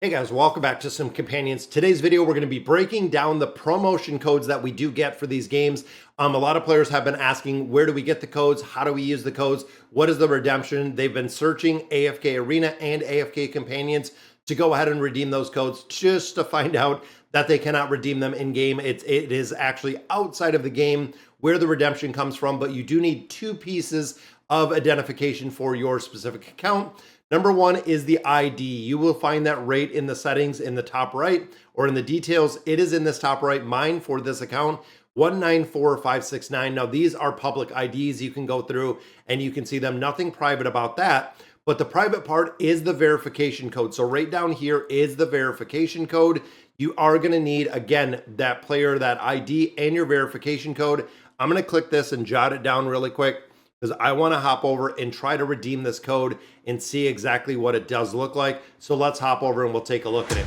Hey guys, welcome back to some companions. Today's video, we're going to be breaking down the promotion codes that we do get for these games. A lot of players have been asking, where do we get the codes? How do we use the codes? What is the redemption? They've been searching AFK Arena and AFK Companions to go ahead and redeem those codes just to find out that they cannot redeem them in game. It is actually outside of the game where the redemption comes from, but you do need two pieces of identification for your specific account. Number one is the ID. You will find that right in the settings in the top right or in the details. It is in this top right. Mine for this account, 194569. Now these are public IDs. You can go through and you can see them. Nothing private about that. But the private part is the verification code. So right down here is the verification code. You are going to need, again, that player, that ID, and your verification code. I'm going to click this and jot it down really quick, because I want to hop over and try to redeem this code and see exactly what it does look like. So let's hop over and we'll take a look at it.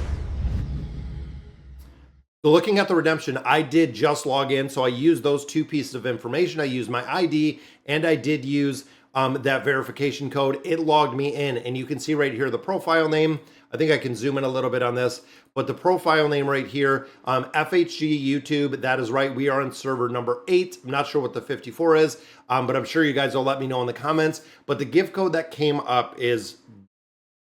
So looking at the redemption, I did just log in. So I used those two pieces of information. I used my ID and I did use that verification code. It logged me in, and you can see right here the profile name. I think I can zoom in a little bit on this, but the profile name right here, FHG YouTube, that is right. We are on server number 8. I'm not sure what the 54 is, but I'm sure you guys will let me know in the comments. But the gift code that came up is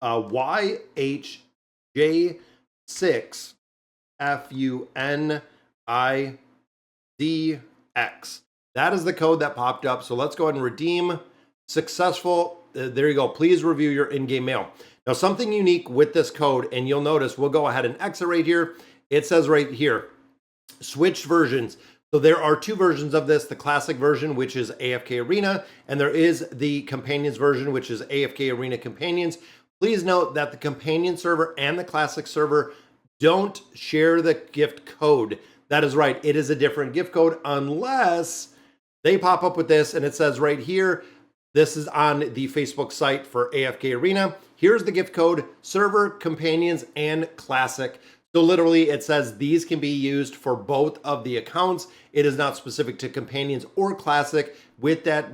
YHJ6FUNIDX. That is the code that popped up. So let's go ahead and redeem. Successful. There you go. Please review your in-game mail. Now, something unique with this code, and you'll notice, we'll go ahead and exit right here. It says right here, switched versions. So there are two versions of this, the classic version, which is AFK Arena, and there is the companions version, which is AFK Arena Companions. Please note that the companion server and the classic server don't share the gift code. That is right. It is a different gift code unless they pop up with this, and it says right here, this is on the Facebook site for AFK Arena. Here's the gift code, server, companions, and classic. So literally it says these can be used for both of the accounts. It is not specific to companions or classic with that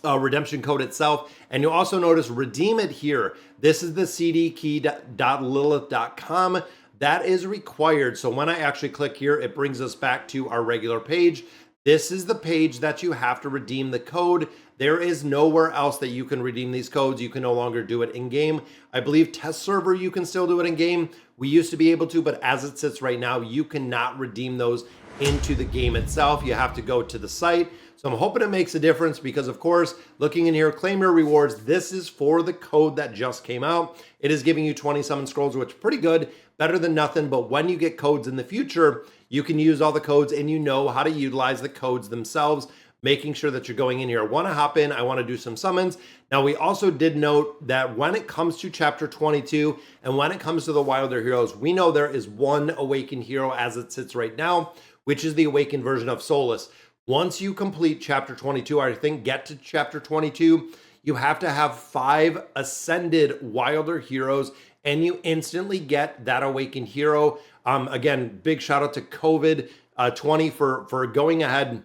redemption code itself. And you'll also notice redeem it here. This is the cdkey.lilith.com. That is required. So when I actually click here, it brings us back to our regular page. This is the page that you have to redeem the code. There is nowhere else that you can redeem these codes. You can no longer do it in game. I believe test server, you can still do it in game. We used to be able to, but as it sits right now, you cannot redeem those into the game itself. You have to go to the site. So I'm hoping it makes a difference because, of course, looking in here, claim your rewards. This is for the code that just came out. It is giving you 20 summon scrolls, which is pretty good, better than nothing. But when you get codes in the future, you can use all the codes and you know how to utilize the codes themselves, making sure that you're going in here. I want to hop in. I want to do some summons. Now, we also did note that when it comes to chapter 22 and when it comes to the Wilder Heroes, we know there is one awakened hero as it sits right now, which is the awakened version of Solus. Once you complete chapter 22, I think get to chapter 22, you have to have 5 ascended Wilder heroes and you instantly get that awakened hero. Again, big shout out to COVID-20 for going ahead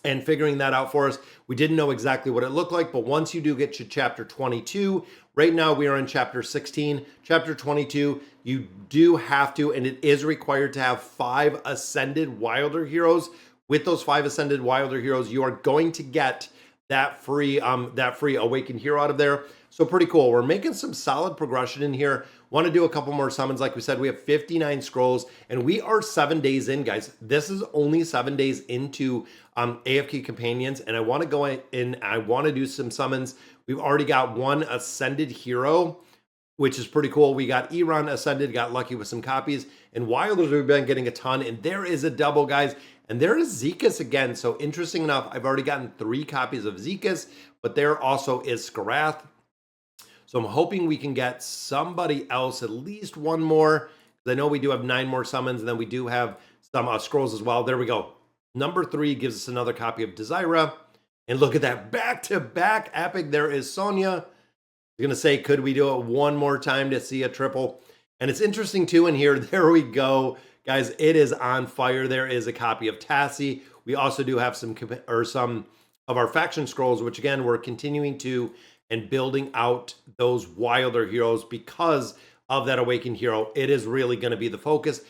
and figuring that out for us. We didn't know exactly what it looked like, but once you do get to chapter 22, right now we are in chapter 16, chapter 22, you do have to, and it is required to have 5 ascended Wilder heroes. With those 5 ascended Wilder heroes, you are going to get that free awakened hero out of there. So pretty cool. We're making some solid progression in here. Want to do a couple more summons. Like we said, we have 59 scrolls and we are 7 days in, guys. This is only 7 days into AFK Companions, and I want to go in. I want to do some summons. We've already got 1 ascended hero, which is pretty cool. We got Iran ascended, got lucky with some copies, and Wilders we've been getting a ton, and there is a double, guys. And there is Zekas again. So interesting enough, I've already gotten 3 copies of Zekas, but there also is Skarath. So I'm hoping we can get somebody else, at least one more, because I know we do have 9 more summons, and then we do have some scrolls as well. There we go. Number 3 gives us another copy of Desira. And look at that, back-to-back epic. There is Sonya. I was going to say, could we do it one more time to see a triple? And it's interesting, too, in here. There we go. Guys, it is on fire. There is a copy of Tassie. We also do have some of our faction scrolls, which, again, we're continuing to and building out those wilder heroes because of that awakened hero. It is really going to be the focus.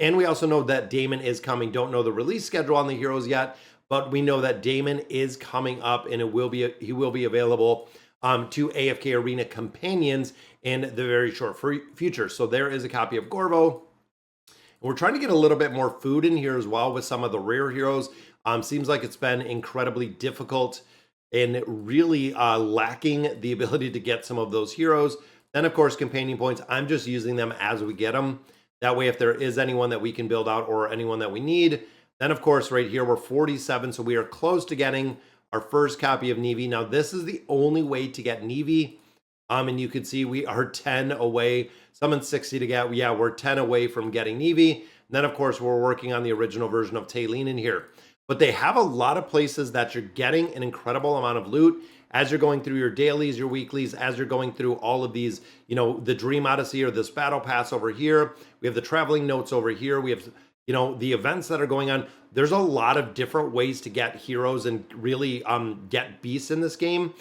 And we also know that Damon is coming. Don't know the release schedule on the heroes yet, but we know that Damon is coming up, and he will be available to AFK Arena companions in the very short future. So there is a copy of Gorvo. We're trying to get a little bit more food in here as well with some of the rare heroes. Seems like it's been incredibly difficult and really lacking the ability to get some of those heroes. Then, of course, companion points. I'm just using them as we get them. That way, if there is anyone that we can build out or anyone that we need, then, of course, right here, we're 47. So we are close to getting our first copy of Navy. Now, this is the only way to get Navy. And you can see we are 10 away. Someone 60 to get. Yeah, we're 10 away from getting Navy. And then, of course, we're working on the original version of Taylene in here. But they have a lot of places that you're getting an incredible amount of loot as you're going through your dailies, your weeklies, as you're going through all of these, you know, the Dream Odyssey or this Battle Pass over here. We have the traveling notes over here. We have, you know, the events that are going on. There's a lot of different ways to get heroes and really get beasts in this game.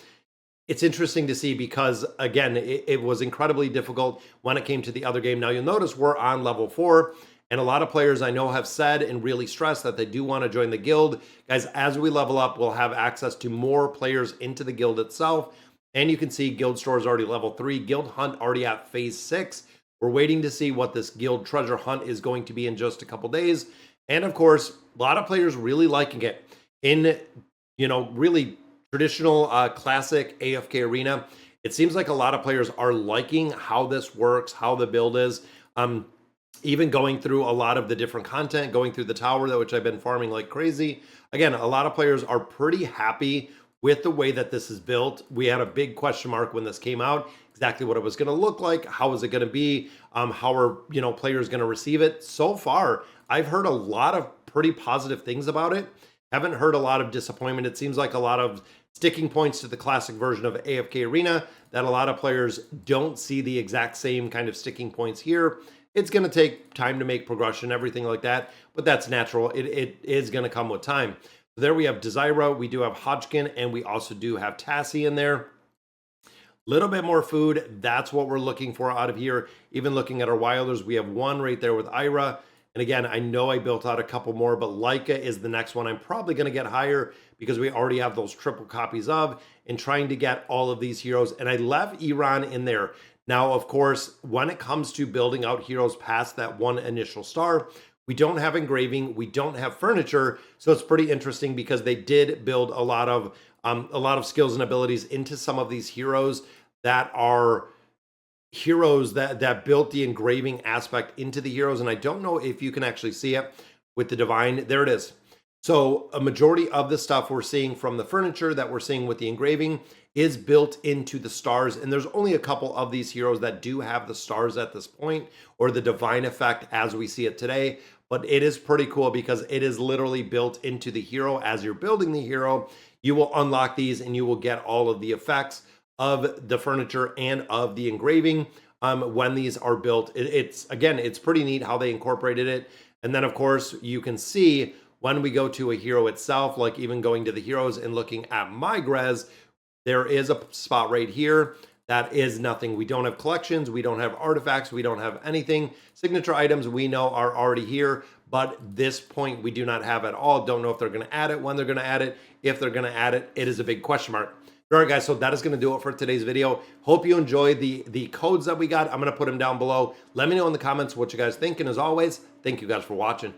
It's interesting to see because, again, it was incredibly difficult when it came to the other game. Now, you'll notice we're on level 4. And a lot of players I know have said and really stressed that they do want to join the guild. Guys, as we level up, we'll have access to more players into the guild itself. And you can see guild store is already level 3. Guild hunt already at phase 6. We're waiting to see what this guild treasure hunt is going to be in just a couple days. And of course, a lot of players really liking it. In, you know, really traditional classic AFK Arena, it seems like a lot of players are liking how this works, how the build is. Even going through a lot of the different content, going through the tower, which I've been farming like crazy. Again, a lot of players are pretty happy with the way that this is built. We had a big question mark when this came out, exactly what it was going to look like, how is it going to be, how are, you know, players going to receive it. So far, I've heard a lot of pretty positive things about it. Haven't heard a lot of disappointment. It seems like a lot of sticking points to the classic version of AFK Arena that a lot of players don't see the exact same kind of sticking points here. It's going to take time to make progression, everything like that, but that's natural. It is going to come with time. So there we have Desira, we do have Hodgkin, and we also do have Tassie in there. Little bit more food. That's what we're looking for out of here. Even looking at our wilders, we have one right there with Ira. And again, I know I built out a couple more, but Leica is the next one I'm probably going to get higher because we already have those triple copies of, and trying to get all of these heroes. And I left Iran in there. Now, of course, when it comes to building out heroes past that one initial star, we don't have engraving, we don't have furniture, so it's pretty interesting because they did build a lot of skills and abilities into some of these heroes that are heroes that built the engraving aspect into the heroes. And I don't know if you can actually see it with the divine. There it is. So a majority of the stuff we're seeing from the furniture that we're seeing with the engraving is built into the stars. And there's only a couple of these heroes that do have the stars at this point, or the divine effect as we see it today. But it is pretty cool because it is literally built into the hero. As you're building the hero, you will unlock these and you will get all of the effects of the furniture and of the engraving when these are built. It's pretty neat how they incorporated it. And then, of course, you can see when we go to a hero itself, like even going to the heroes and looking at my Grez, there is a spot right here that is nothing. We don't have collections, we don't have artifacts, we don't have anything. Signature items we know are already here, but this point we do not have at all. Don't know if they're going to add it, when they're going to add it. If they're going to add it, it is a big question mark. All right, guys, so that is going to do it for today's video. Hope you enjoyed the codes that we got. I'm going to put them down below. Let me know in the comments what you guys think, and as always, thank you guys for watching.